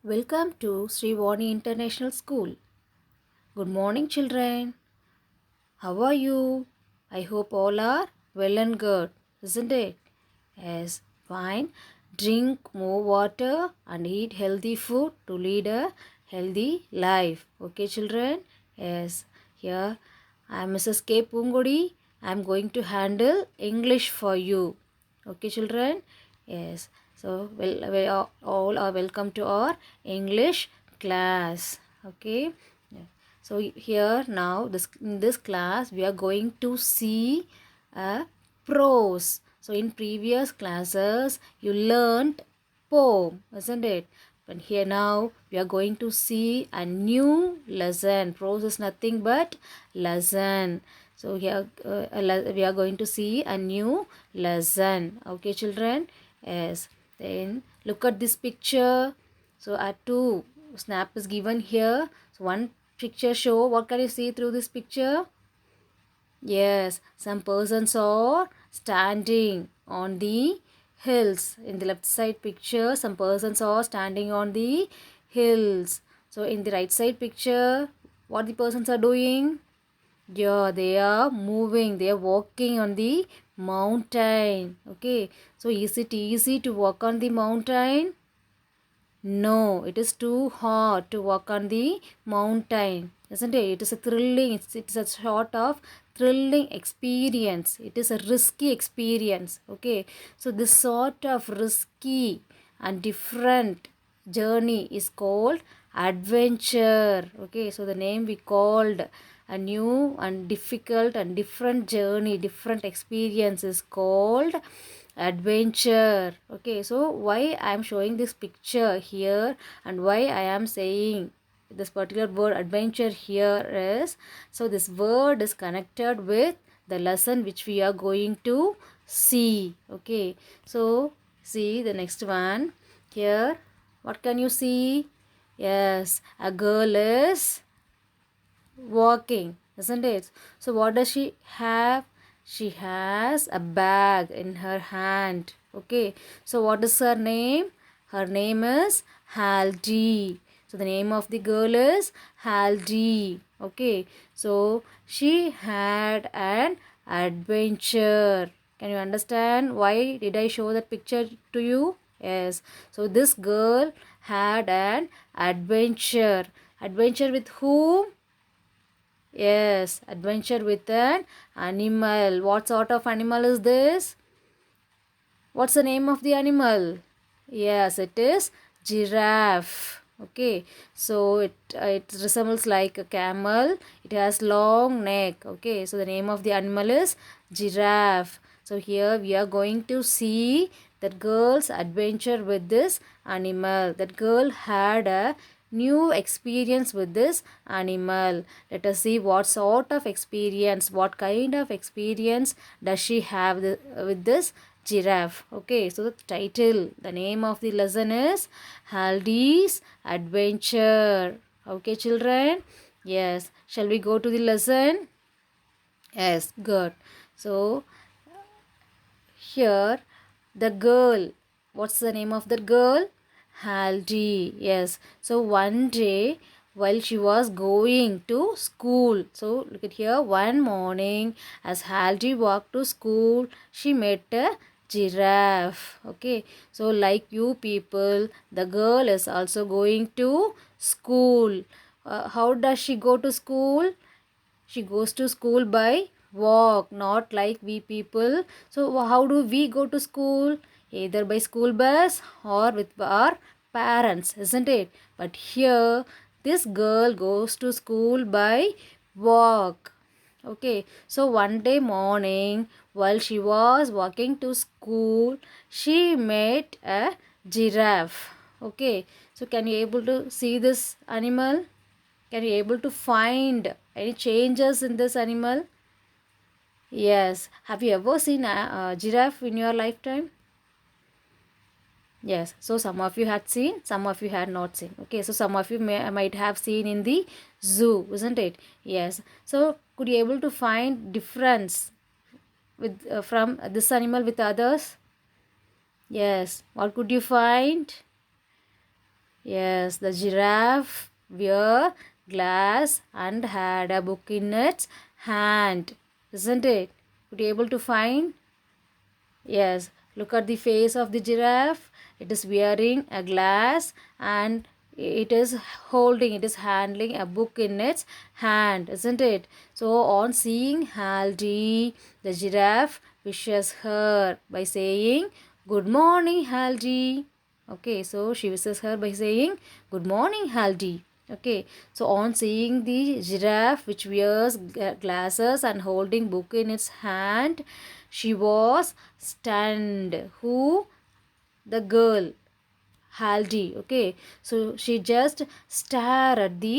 Welcome to Sri Vani International School. Good morning, children. How are you? I hope all are well and good, isn't it? Yes, fine. Drink more water and eat healthy food to lead a healthy life. Okay, children? Yes, here I am Mrs. K. Pungodi. I am going to handle English for you. Okay, children? Yes. So, we are, all are welcome to our English class. Okay. Yeah. So here now in this class we are going to see a prose. So in previous classes you learned poem, isn't it? But here now we are going to see a new lesson. Prose is nothing but lesson. So here we are going to see a new lesson. Okay, children? Yes. Then look at this picture. So two snap is given here. So one picture show, what can you see through this picture? Yes, some persons are standing on the hills. In the left side picture, some persons are standing on the hills. So in the right side picture, what the persons are doing? Yeah, they are moving. They are walking on the mountain. Okay. So is it easy to walk on the mountain? No, it is too hard to walk on the mountain, isn't it? It is a thrilling, it's a sort of thrilling experience. It is a risky experience. Okay, so this sort of risky and different journey is called adventure. Okay, so the name we called a new and difficult and different journey, different experience is called adventure. Okay, so why I am showing this picture here and why I am saying this particular word adventure here is, so this word is connected with the lesson which we are going to see. Okay, so see the next one here. What can you see? Yes, a girl is walking, isn't it? So what does she have? She has a bag in her hand. Okay, so what is her name? Her name is Haldi. So the name of the girl is Haldi. Okay, so she had an adventure. Can you understand why did I show that picture to you? Yes, so this girl had an adventure. Adventure with whom? Yes, adventure with an animal. What sort of animal is this? What's the name of the animal? Yes, it is giraffe. Okay, so it resembles like a camel. It has long neck. Okay, so the name of the animal is giraffe. So here we are going to see that girl's adventure with this animal. That girl had a new experience with this animal. Let us see what sort of experience, what kind of experience does she have with this giraffe. Okay, so the title, the name of the lesson is Haldi's Adventure. Okay, children? Yes, shall we go to the lesson? Yes, good. So here the girl, what's the name of the girl? Haldi. Yes, so one day while she was going to school, so look at here, one morning as Haldi walked to school, she met a giraffe. Okay, so like you people, the girl is also going to school. How does she go to school? She goes to school by walk, not like we people. So how do we go to school? Either by school bus or with our parents, isn't it? But here this girl goes to school by walk. Okay, so one day morning while she was walking to school, she met a giraffe. Okay, so can you able to see this animal? Can you able to find any changes in this animal? Yes. Have you ever seen a giraffe in your lifetime? Yes. So some of you had seen, some of you had not seen. Okay. So some of you might have seen in the zoo, isn't it? Yes. So could you able to find difference with from this animal with others? Yes. What could you find? Yes, the giraffe wore glass and had a book in its hand, isn't it? Could you able to find? Yes, look at the face of the giraffe. It is wearing a glass and it is handling a book in its hand, isn't it? So, on seeing Haldi, the giraffe wishes her by saying, "Good morning, Haldi." Okay, so she wishes her by saying, "Good morning, Haldi." Okay, so on seeing the giraffe which wears glasses and holding book in its hand, she was stunned. Who? The girl, Haldi. Okay, so she just stare at the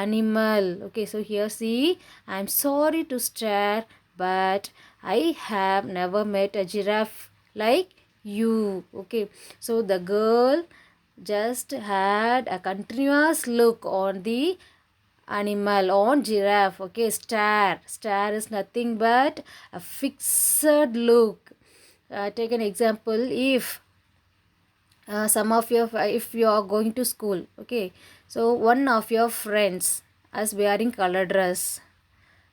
animal. Okay, so here see, I'm sorry to stare, but I have never met a giraffe like you. Okay, so the girl just had a continuous look on the animal, on giraffe. Okay, stare is nothing but a fixed look. Take an example. If some of your, if you are going to school, okay, so one of your friends is wearing color dress,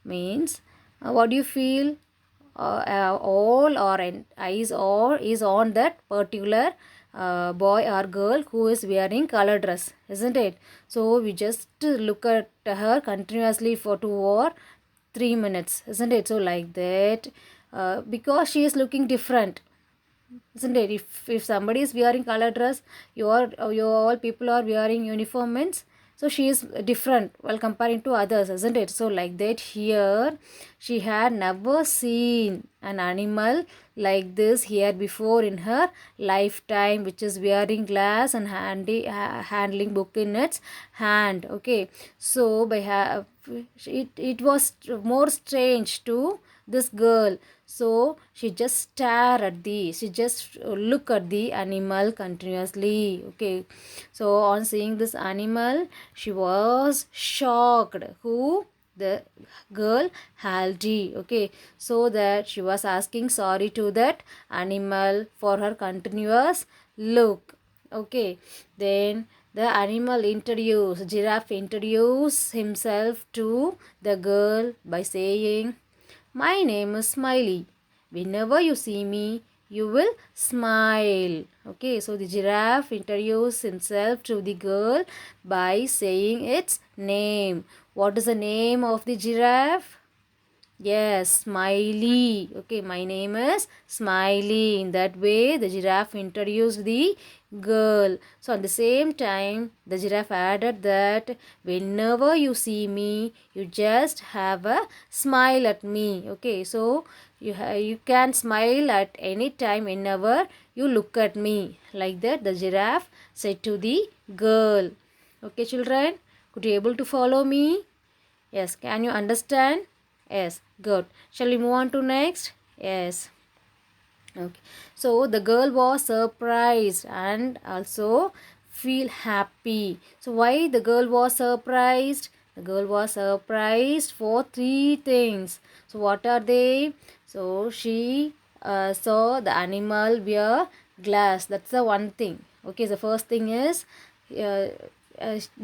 means what do you feel? All or an eyes or is on that particular boy or girl who is wearing color dress, isn't it? So we just look at her continuously for 2 or 3 minutes, isn't it? So like that, because she is looking different, isn't it? If somebody is wearing color dress, you all people are wearing uniform means, so she is different while comparing to others, isn't it? So like that here, she had never seen an animal like this here before in her lifetime, which is wearing glass and handling book in its hand. Okay, so it was more strange to this girl. So she just she just look at the animal continuously. Okay, so on seeing this animal, she was shocked. Who? The girl, Haldi. Okay, so that she was asking sorry to that animal for her continuous look. Okay, then the animal giraffe introduced himself to the girl by saying, "My name is Smiley. Whenever you see me, you will smile." Okay, so the giraffe introduced himself to the girl by saying its name. What is the name of the giraffe? Yes, Smiley. Okay, my name is Smiley. In that way, the giraffe introduced the girl. So, at the same time, the giraffe added that whenever you see me, you just have a smile at me. Okay, so you can smile at any time whenever you look at me. Like that, the giraffe said to the girl. Okay, children, could you able to follow me? Yes, can you understand? Yes, good. Shall we move on to next? Yes. Okay. So the girl was surprised and also feel happy. So why the girl was surprised? The girl was surprised for three things. So what are they? So she saw the animal wear glass. That's the one thing. Okay, the first thing is uh,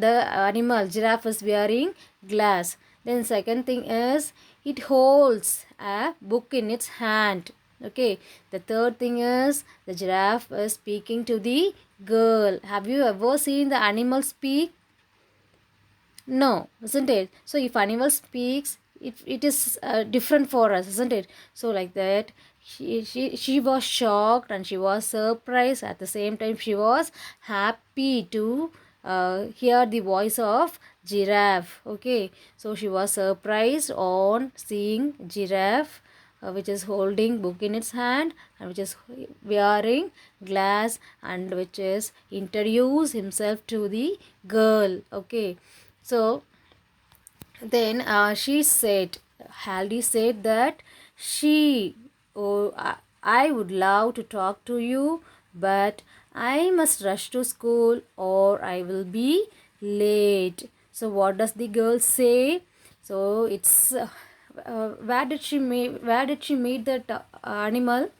the animal giraffe is wearing glass. Then second thing is it holds a book in its hand. Okay, the third thing is the giraffe is speaking to the girl. Have you ever seen the animal speak? No, isn't it? So if animal speaks, it is different for us, isn't it? So like that, she was shocked and she was surprised. At the same time, she was happy to hear the voice of giraffe. Okay, so she was surprised on seeing giraffe, which is holding book in its hand and which is wearing glass and which is introduce himself to the girl. Okay, so then she said, Haldi said that I would love to talk to you, but I must rush to school or I will be late. So what does the girl say? So it's where did she meet that animal?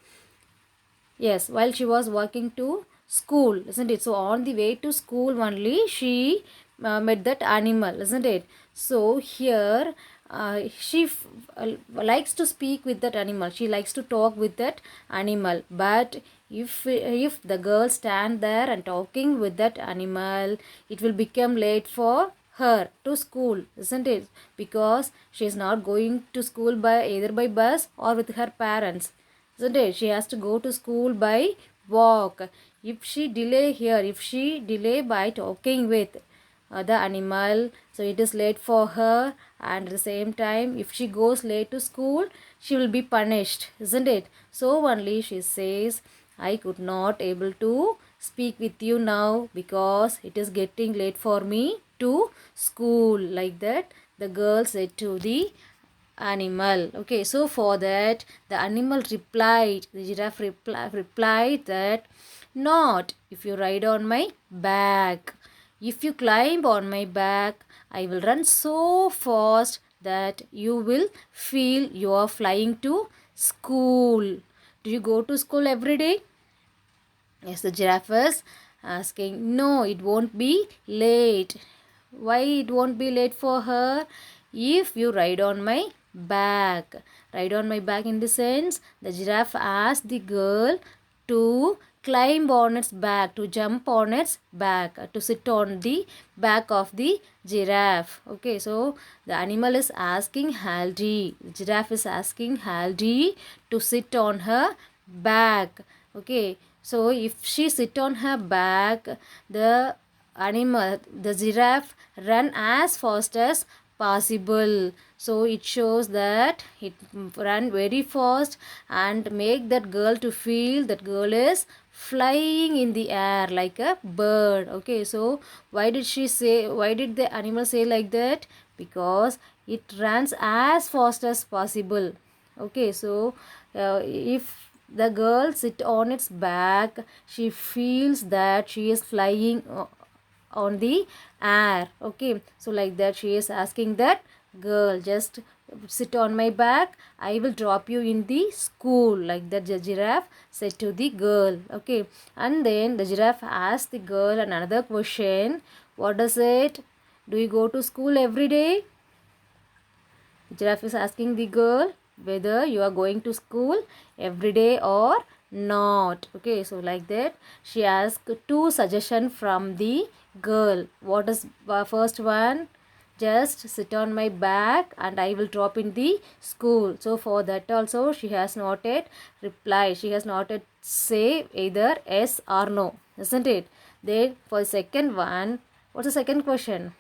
Yes, while she was walking to school, isn't it? So on the way to school only she met that animal, isn't it? So here likes to speak with that animal. She likes to talk with that animal. But if the girl stand there and talking with that animal, it will become late for her to school, isn't it? Because she is not going to school by either by bus or with her parents, isn't it? She has to go to school by walk. If she delay here, if she delay by talking with the animal, so it is late for her, and at the same time if she goes late to school she will be punished, isn't it? So only she says, I could not able to speak with you now because it is getting late for me to school. Like that the girl said to the animal. Okay, so for that the animal replied, the giraffe replied that, not if you ride on my back. If you climb on my back, I will run so fast that you will feel you are flying to school. Do you go to school every day? Yes, the giraffe is asking. No, it won't be late. Why it won't be late for her? If you ride on my back. Ride on my back in the sense, the giraffe asked the girl to climb on its back, to jump on its back, to sit on the back of the giraffe. Okay, so the animal is asking Haldi. The giraffe is asking Haldi to sit on her back. Okay, so if she sit on her back, the animal, the giraffe, run as fast as possible. So it shows that it run very fast and make that girl to feel that girl is flying in the air like a bird. Okay, so why did the animal say like that? Because it runs as fast as possible. Okay, so if the girl sit on its back, she feels that she is flying on the air. Okay, so like that she is asking that girl, just sit on my back, I will drop you in the school. Like that the giraffe said to the girl. Okay, and then the giraffe asked the girl another question. What does it? Do you go to school every day? Giraffe is asking the girl whether you are going to school every day or not. Okay, so like that she asked two suggestions from the girl. What is first one? Just sit on my back and I will drop in the school. So for that also she has not yet replied. She has not yet say either yes or no, isn't it? Then for the second one, what's the second question?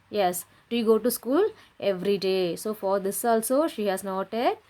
Yes. Do you go to school every day? So for this also she has not yet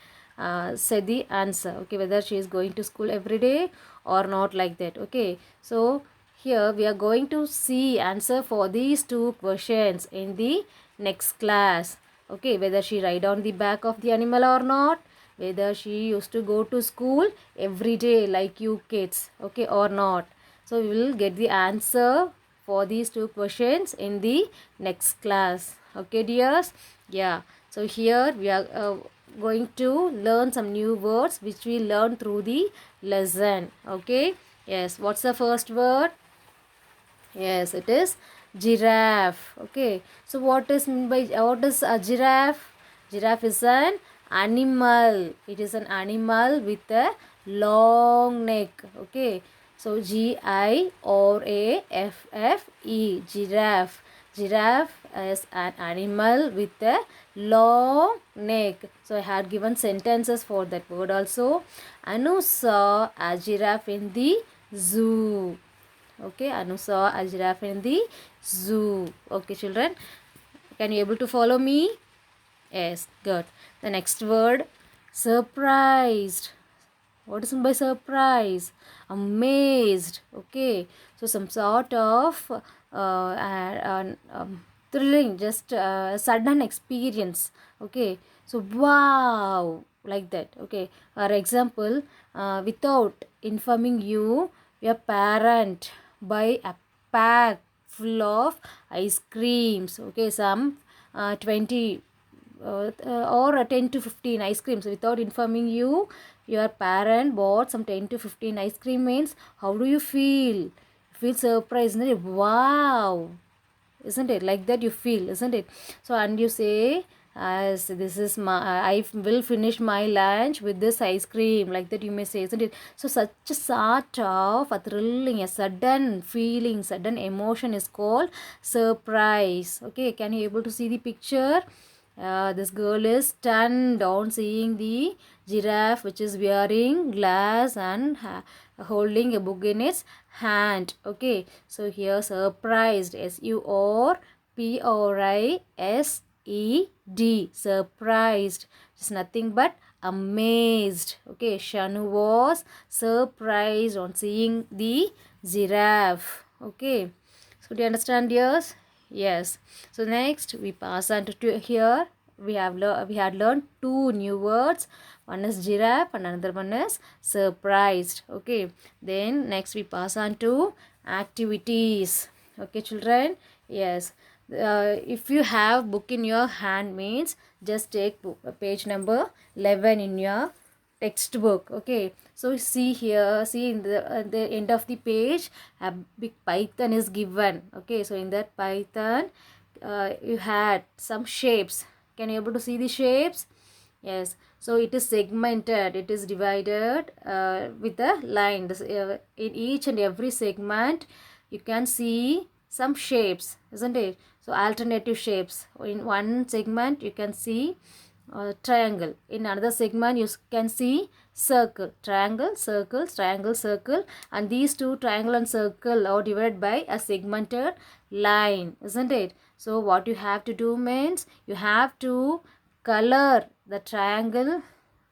said the answer. Okay, whether she is going to school every day or not, like that. Okay, so here we are going to see answer for these two questions in the next class. Okay, whether she ride on the back of the animal or not, whether she used to go to school every day like you kids, okay, or not. So we will get the answer for these two questions in the next class. Okay, dears? Yeah, so here we are going to learn some new words which we learned through the lesson. Okay, yes, what's the first word? Yes, it is giraffe. Okay, so what is mean by, what is a giraffe? Giraffe is an animal. It is an animal with a long neck. Okay, so Giraffe. Giraffe. Giraffe is an animal with a long neck. So I had given sentences for that word also. Anu saw a giraffe in the zoo. Okay, Anu saw a giraffe in the zoo. Okay, children, can you able to follow me? Yes, good. The next word, surprised. What is meant by surprise? Amazed. Okay, so some sort of thrilling, just sudden experience. Okay, so wow, like that. Okay, for example, without informing you, your parent buy a pack full of ice creams. Okay, some 20 or 10 to 15 ice creams without informing you. your parent bought some 10 to 15 ice cream means how do you feel? You feel surprised, isn't it? Wow, isn't it? Like that you feel, isn't it? So and you say, as this is my, I will finish my lunch with this ice cream, like that you may say, isn't it? So such a sort of a thrilling, a sudden feeling, sudden emotion is called surprise. Okay, can you able to see the picture? This girl is stunned on seeing the giraffe which is wearing glass and holding a book in its hand. Okay, so here surprised, surprised, surprised, it's nothing but amazed. Okay, Shanu was surprised on seeing the giraffe. Okay, so do you understand, dears? Yes. So next we pass on to here. We had learned two new words. One is giraffe and another one is surprised. Okay. Then next we pass on to activities. Okay, children. Yes. If you have book in your hand means just take page number 11 in your textbook. Okay, so see here, see in the end of the page a big python is given. Okay, so in that python you had some shapes. Can you able to see the shapes? Yes, so it is segmented, it is divided with a line. In each and every segment you can see some shapes, isn't it? So alternative shapes. In one segment you can see triangle. In another segment you can see circle, triangle, circle, triangle, circle, and these two, triangle and circle, are divided by a segmented line, isn't it? So what you have to do means you have to color the triangle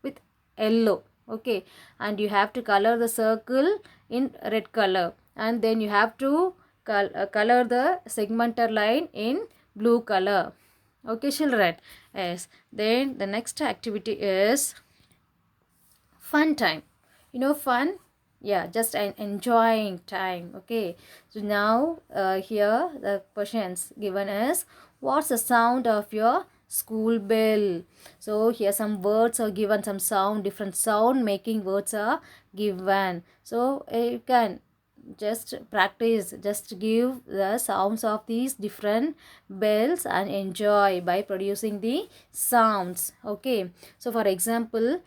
with yellow. Okay, and you have to color the circle in red color, and then you have to color the segmented line in blue color. Okay, children. Yes, then the next activity is fun time. You know fun? Yeah, just an enjoying time. Okay, so now here the questions given is, what's the sound of your school bell? So here some words are given, some sound, different sound making words are given. So you can just practice, just give the sounds of these different bells and enjoy by producing the sounds. Okay, so for example,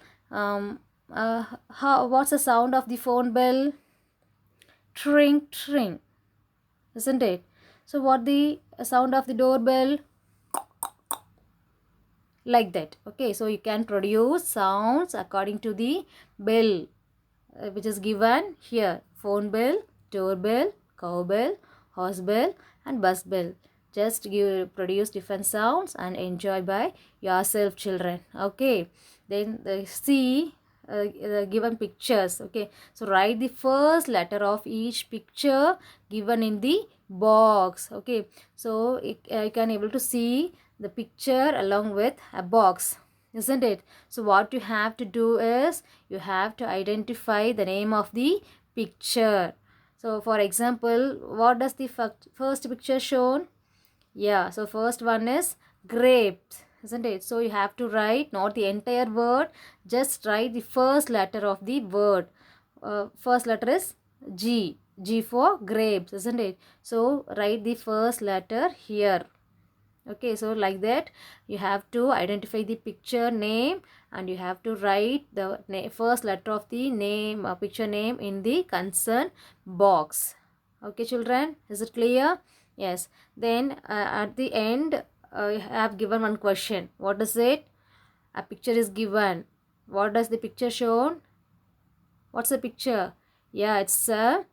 what's the sound of the phone bell? Tring tring, isn't it? So what the sound of the doorbell? Like that. Okay, so you can produce sounds according to the bell which is given here: phone bell, doorbell, cowbell, horse bell, and bus bell. Just produce different sounds and enjoy by yourself, children. Okay, then see the given pictures. Okay, so write the first letter of each picture given in the box. Okay, so you can able to see the picture along with a box, isn't it? So what you have to do is you have to identify the name of the picture. So for example, what does the first picture shown? Yeah, so first one is grapes, isn't it? So you have to write not the entire word, just write the first letter of the word. First letter is G. G for grapes, isn't it? So write the first letter here. Okay, so like that you have to identify the picture name and you have to write the first letter of the name, picture name in the concern box. Okay, children, is it clear? Yes. Then at the end I have given one question. What is it? A picture is given. What does the picture shown? What's the picture? Yeah, it's a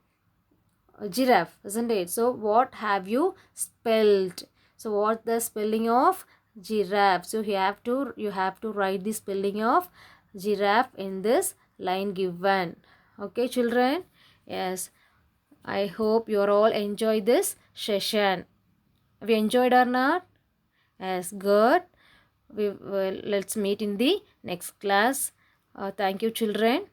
giraffe, isn't it? So what have you spelled? So what the spelling of giraffe? So you have to write the spelling of giraffe in this line given. Okay, children? Yes, I hope you all enjoy this session. Have you enjoyed or not? Yes, good. Let's meet in the next class. Thank you, children.